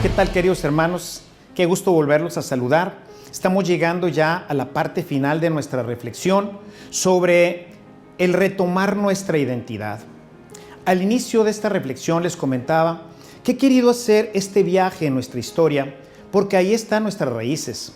¿Qué tal, queridos hermanos? Qué gusto volverlos a saludar. Estamos llegando ya a la parte final de nuestra reflexión sobre el retomar nuestra identidad. Al inicio de esta reflexión les comentaba que he querido hacer este viaje en nuestra historia porque ahí están nuestras raíces.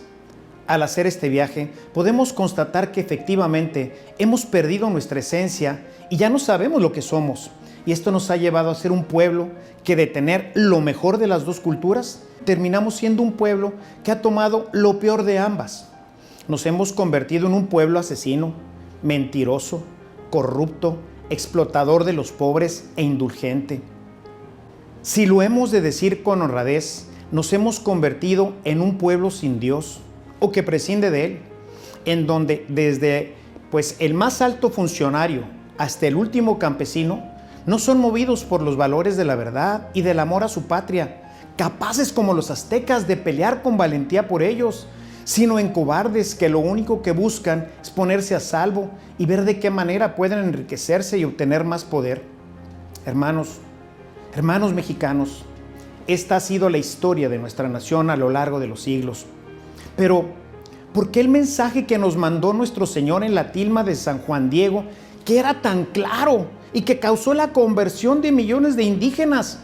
Al hacer este viaje podemos constatar que efectivamente hemos perdido nuestra esencia y ya no sabemos lo que somos. Y esto nos ha llevado a ser un pueblo que, de tener lo mejor de las dos culturas, terminamos siendo un pueblo que ha tomado lo peor de ambas. Nos hemos convertido en un pueblo asesino, mentiroso, corrupto, explotador de los pobres e indulgente. Si lo hemos de decir con honradez, nos hemos convertido en un pueblo sin Dios o que prescinde de Él, en donde desde el más alto funcionario hasta el último campesino no son movidos por los valores de la verdad y del amor a su patria, capaces como los aztecas de pelear con valentía por ellos, sino en cobardes que lo único que buscan es ponerse a salvo y ver de qué manera pueden enriquecerse y obtener más poder. Hermanos mexicanos, esta ha sido la historia de nuestra nación a lo largo de los siglos. Pero, ¿por qué el mensaje que nos mandó nuestro Señor en la tilma de San Juan Diego, que era tan claro y que causó la conversión de millones de indígenas,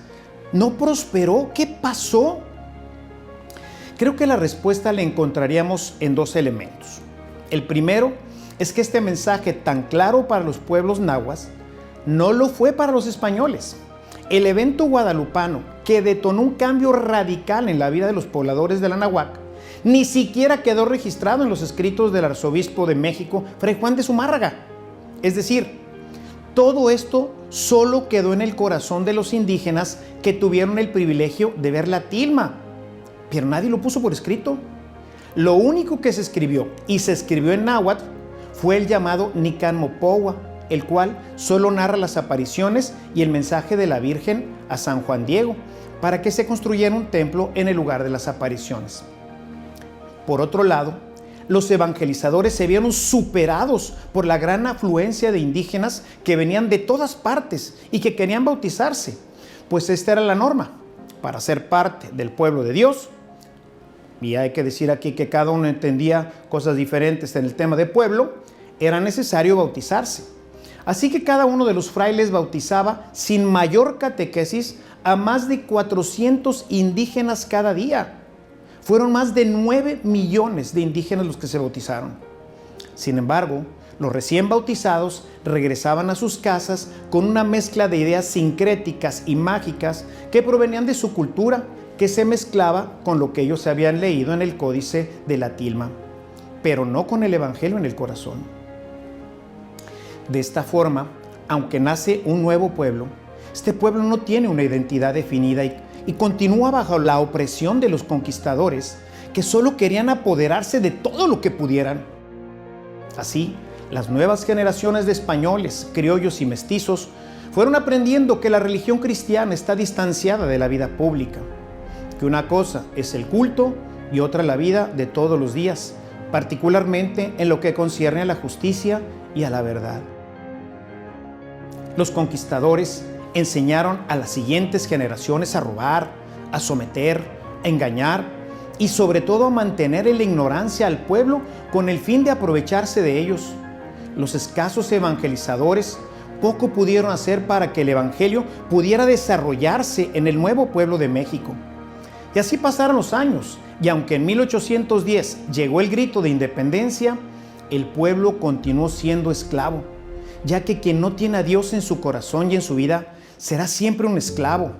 no prosperó? ¿Qué pasó? Creo que la respuesta la encontraríamos en dos elementos. El primero es que este mensaje tan claro para los pueblos nahuas no lo fue para los españoles. El evento guadalupano, que detonó un cambio radical en la vida de los pobladores de la Náhuac, ni siquiera quedó registrado en los escritos del arzobispo de México, Fray Juan de Zumárraga. Es decir, todo esto solo quedó en el corazón de los indígenas que tuvieron el privilegio de ver la tilma, pero nadie lo puso por escrito. Lo único que se escribió, y se escribió en náhuatl, fue el llamado Nican Mopohua, el cual solo narra las apariciones y el mensaje de la Virgen a San Juan Diego, para que se construyera un templo en el lugar de las apariciones. Por otro lado, los evangelizadores se vieron superados por la gran afluencia de indígenas que venían de todas partes y que querían bautizarse, pues esta era la norma. Para ser parte del pueblo de Dios, y hay que decir aquí que cada uno entendía cosas diferentes en el tema de pueblo, era necesario bautizarse. Así que cada uno de los frailes bautizaba sin mayor catequesis a más de 400 indígenas cada día. Fueron más de 9 millones de indígenas los que se bautizaron. Sin embargo, los recién bautizados regresaban a sus casas con una mezcla de ideas sincréticas y mágicas que provenían de su cultura, que se mezclaba con lo que ellos habían leído en el códice de la tilma, pero no con el evangelio en el corazón. De esta forma, aunque nace un nuevo pueblo, este pueblo no tiene una identidad definida y continúa bajo la opresión de los conquistadores que solo querían apoderarse de todo lo que pudieran. Así, las nuevas generaciones de españoles, criollos y mestizos fueron aprendiendo que la religión cristiana está distanciada de la vida pública, que una cosa es el culto y otra la vida de todos los días, particularmente en lo que concierne a la justicia y a la verdad. Los conquistadores enseñaron a las siguientes generaciones a robar, a someter, a engañar y sobre todo a mantener en la ignorancia al pueblo con el fin de aprovecharse de ellos. Los escasos evangelizadores poco pudieron hacer para que el evangelio pudiera desarrollarse en el nuevo pueblo de México. Y así pasaron los años, y aunque en 1810 llegó el grito de independencia, el pueblo continuó siendo esclavo, ya que quien no tiene a Dios en su corazón y en su vida será siempre un esclavo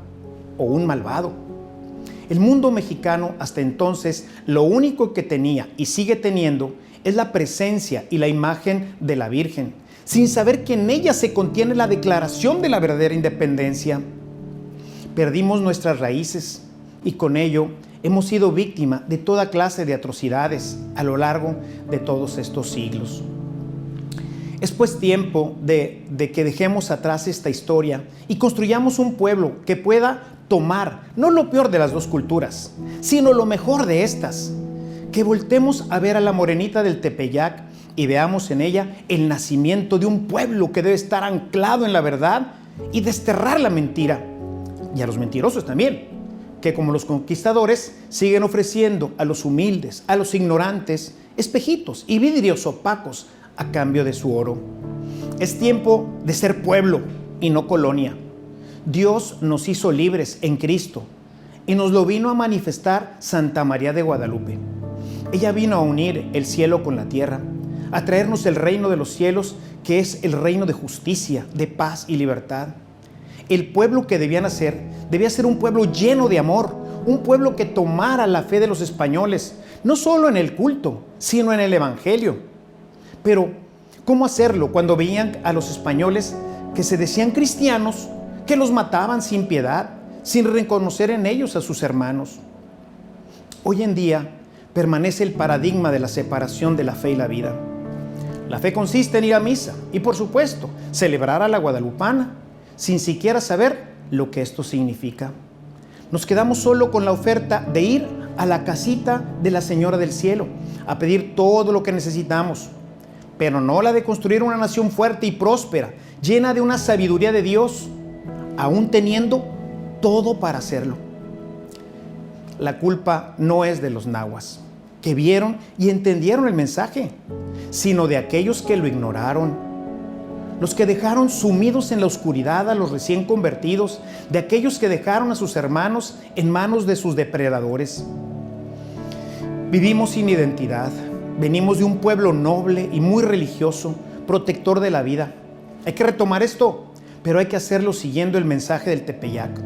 o un malvado. El mundo mexicano hasta entonces lo único que tenía y sigue teniendo es la presencia y la imagen de la Virgen, sin saber que en ella se contiene la declaración de la verdadera independencia. Perdimos nuestras raíces y con ello hemos sido víctima de toda clase de atrocidades a lo largo de todos estos siglos. Es pues tiempo de que dejemos atrás esta historia y construyamos un pueblo que pueda tomar no lo peor de las dos culturas, sino lo mejor de estas. Que voltemos a ver a la morenita del Tepeyac y veamos en ella el nacimiento de un pueblo que debe estar anclado en la verdad y desterrar la mentira. Y a los mentirosos también, que como los conquistadores siguen ofreciendo a los humildes, a los ignorantes, espejitos y vidrios opacos a cambio de su oro. Es tiempo de ser pueblo y no colonia. Dios nos hizo libres en Cristo y nos lo vino a manifestar Santa María de Guadalupe. Ella vino a unir el cielo con la tierra, a traernos el reino de los cielos, que es el reino de justicia, de paz y libertad. El pueblo que debía nacer debía ser un pueblo lleno de amor, un pueblo que tomara la fe de los españoles, no solo en el culto, sino en el evangelio. Pero, ¿cómo hacerlo cuando veían a los españoles que se decían cristianos, que los mataban sin piedad, sin reconocer en ellos a sus hermanos? Hoy en día permanece el paradigma de la separación de la fe y la vida. La fe consiste en ir a misa y, por supuesto, celebrar a la guadalupana, sin siquiera saber lo que esto significa. Nos quedamos solo con la oferta de ir a la casita de la Señora del Cielo, a pedir todo lo que necesitamos, pero no la de construir una nación fuerte y próspera, llena de una sabiduría de Dios, aún teniendo todo para hacerlo. La culpa no es de los nahuas, que vieron y entendieron el mensaje, sino de aquellos que lo ignoraron, los que dejaron sumidos en la oscuridad a los recién convertidos, de aquellos que dejaron a sus hermanos en manos de sus depredadores. Vivimos sin identidad, venimos de un pueblo noble y muy religioso, protector de la vida. Hay que retomar esto, pero hay que hacerlo siguiendo el mensaje del Tepeyac.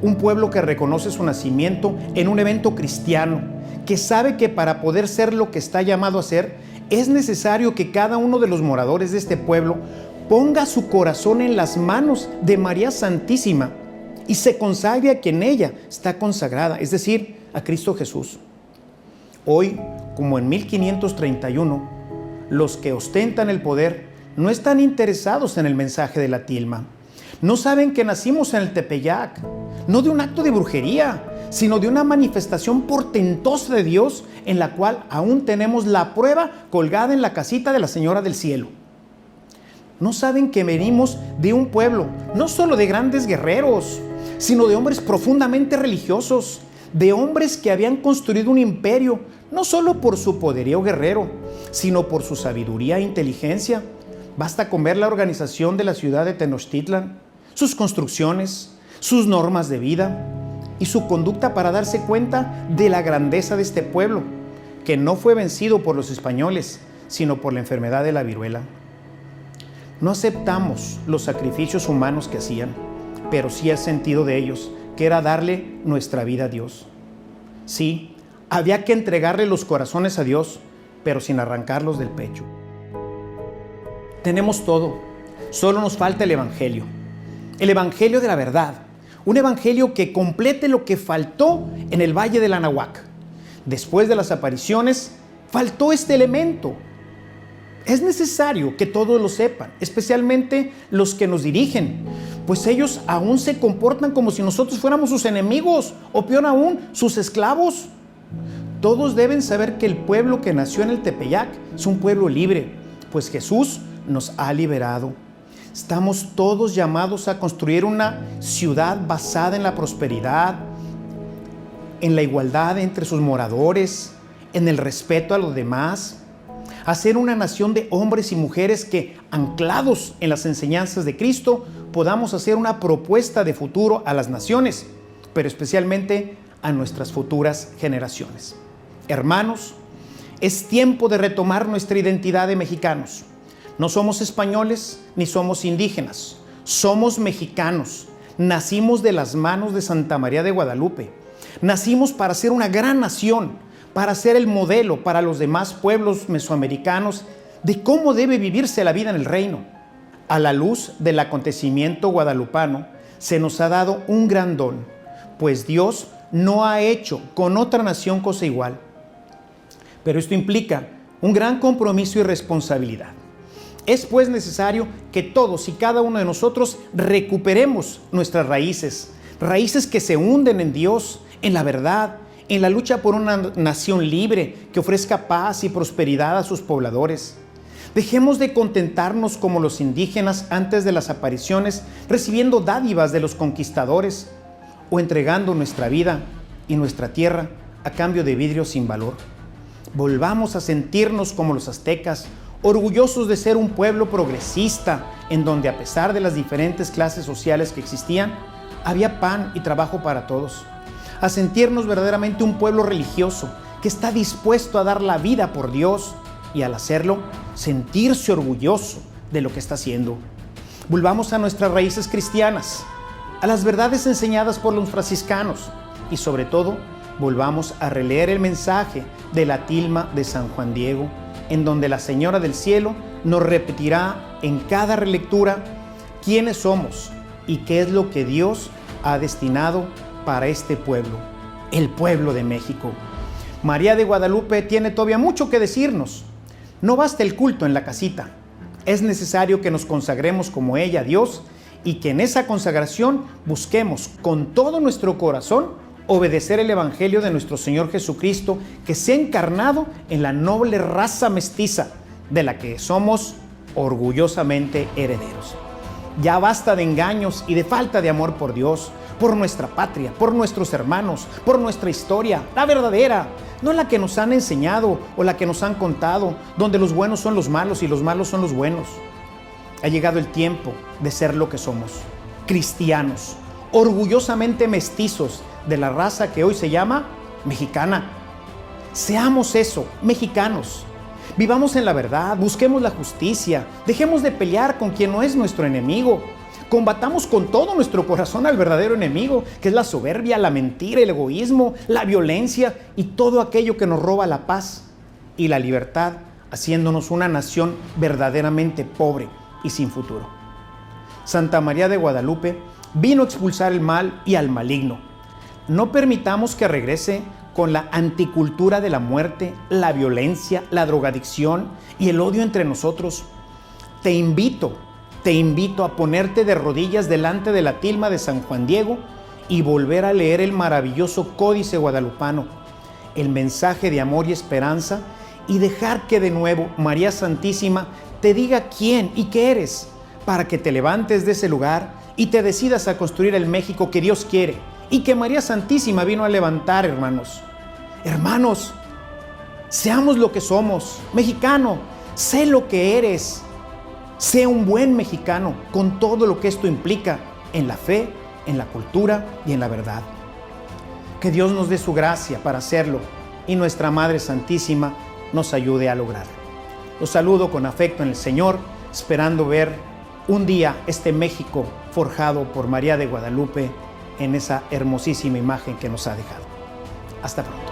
Un pueblo que reconoce su nacimiento en un evento cristiano, que sabe que para poder ser lo que está llamado a ser, es necesario que cada uno de los moradores de este pueblo ponga su corazón en las manos de María Santísima y se consagre a quien ella está consagrada, es decir, a Cristo Jesús. Hoy, como en 1531, los que ostentan el poder no están interesados en el mensaje de la tilma. No saben que nacimos en el Tepeyac, no de un acto de brujería, sino de una manifestación portentosa de Dios, en la cual aún tenemos la prueba colgada en la casita de la Señora del Cielo. No saben que venimos de un pueblo, no solo de grandes guerreros, sino de hombres profundamente religiosos, de hombres que habían construido un imperio, no solo por su poderío guerrero, sino por su sabiduría e inteligencia. Basta con ver la organización de la ciudad de Tenochtitlan, sus construcciones, sus normas de vida y su conducta para darse cuenta de la grandeza de este pueblo, que no fue vencido por los españoles, sino por la enfermedad de la viruela. No aceptamos los sacrificios humanos que hacían, pero sí el sentido de ellos, que era darle nuestra vida a Dios. Sí, había que entregarle los corazones a Dios, pero sin arrancarlos del pecho. Tenemos todo, solo nos falta el Evangelio de la verdad, un evangelio que complete lo que faltó en el Valle del Anahuac. Después de las apariciones, faltó este elemento. Es necesario que todos lo sepan, especialmente los que nos dirigen, pues ellos aún se comportan como si nosotros fuéramos sus enemigos, o peor aún, sus esclavos. Todos deben saber que el pueblo que nació en el Tepeyac es un pueblo libre, pues Jesús nos ha liberado. Estamos todos llamados a construir una ciudad basada en la prosperidad, en la igualdad entre sus moradores, en el respeto a los demás, a ser una nación de hombres y mujeres que, anclados en las enseñanzas de Cristo, podamos hacer una propuesta de futuro a las naciones, pero especialmente a nuestras futuras generaciones. Hermanos, es tiempo de retomar nuestra identidad de mexicanos. No somos españoles ni somos indígenas, somos mexicanos. Nacimos de las manos de Santa María de Guadalupe. Nacimos para ser una gran nación, para ser el modelo para los demás pueblos mesoamericanos de cómo debe vivirse la vida en el reino. A la luz del acontecimiento guadalupano, se nos ha dado un gran don, pues Dios no ha hecho con otra nación cosa igual. Pero esto implica un gran compromiso y responsabilidad. Es pues necesario que todos y cada uno de nosotros recuperemos nuestras raíces, raíces que se hunden en Dios, en la verdad, en la lucha por una nación libre que ofrezca paz y prosperidad a sus pobladores. Dejemos de contentarnos como los indígenas antes de las apariciones, recibiendo dádivas de los conquistadores. o entregando nuestra vida y nuestra tierra a cambio de vidrio sin valor. Volvamos a sentirnos como los aztecas, orgullosos de ser un pueblo progresista, en donde a pesar de las diferentes clases sociales que existían, había pan y trabajo para todos. A sentirnos verdaderamente un pueblo religioso que está dispuesto a dar la vida por Dios y al hacerlo, sentirse orgulloso de lo que está haciendo. Volvamos a nuestras raíces cristianas, a las verdades enseñadas por los franciscanos y sobre todo, volvamos a releer el mensaje de la tilma de San Juan Diego, en donde la Señora del Cielo nos repetirá en cada relectura quiénes somos y qué es lo que Dios ha destinado para este pueblo, el pueblo de México. María de Guadalupe tiene todavía mucho que decirnos. No basta el culto en la casita. Es necesario que nos consagremos como ella a Dios y que en esa consagración busquemos con todo nuestro corazón obedecer el Evangelio de nuestro Señor Jesucristo, que se ha encarnado en la noble raza mestiza de la que somos orgullosamente herederos. Ya basta de engaños y de falta de amor por Dios, por nuestra patria, por nuestros hermanos, por nuestra historia, la verdadera, no la que nos han enseñado o la que nos han contado, donde los buenos son los malos y los malos son los buenos. Ha llegado el tiempo de ser lo que somos, cristianos, orgullosamente mestizos de la raza que hoy se llama mexicana. Seamos eso, mexicanos. Vivamos en la verdad, busquemos la justicia, dejemos de pelear con quien no es nuestro enemigo. Combatamos con todo nuestro corazón al verdadero enemigo, que es la soberbia, la mentira, el egoísmo, la violencia y todo aquello que nos roba la paz y la libertad, haciéndonos una nación verdaderamente pobre y sin futuro. Santa María de Guadalupe vino a expulsar el mal y al maligno. No permitamos que regrese con la anticultura de la muerte, la violencia, la drogadicción y el odio entre nosotros. Te invito a ponerte de rodillas delante de la tilma de San Juan Diego y volver a leer el maravilloso Códice Guadalupano, el mensaje de amor y esperanza, y dejar que de nuevo María Santísima te diga quién y qué eres, para que te levantes de ese lugar y te decidas a construir el México que Dios quiere y que María Santísima vino a levantar, hermanos. Hermanos, seamos lo que somos. Mexicano, sé lo que eres. Sé un buen mexicano con todo lo que esto implica en la fe, en la cultura y en la verdad. Que Dios nos dé su gracia para hacerlo y nuestra Madre Santísima nos ayude a lograrlo. Los saludo con afecto en el Señor, esperando ver un día este México forjado por María de Guadalupe en esa hermosísima imagen que nos ha dejado. Hasta pronto.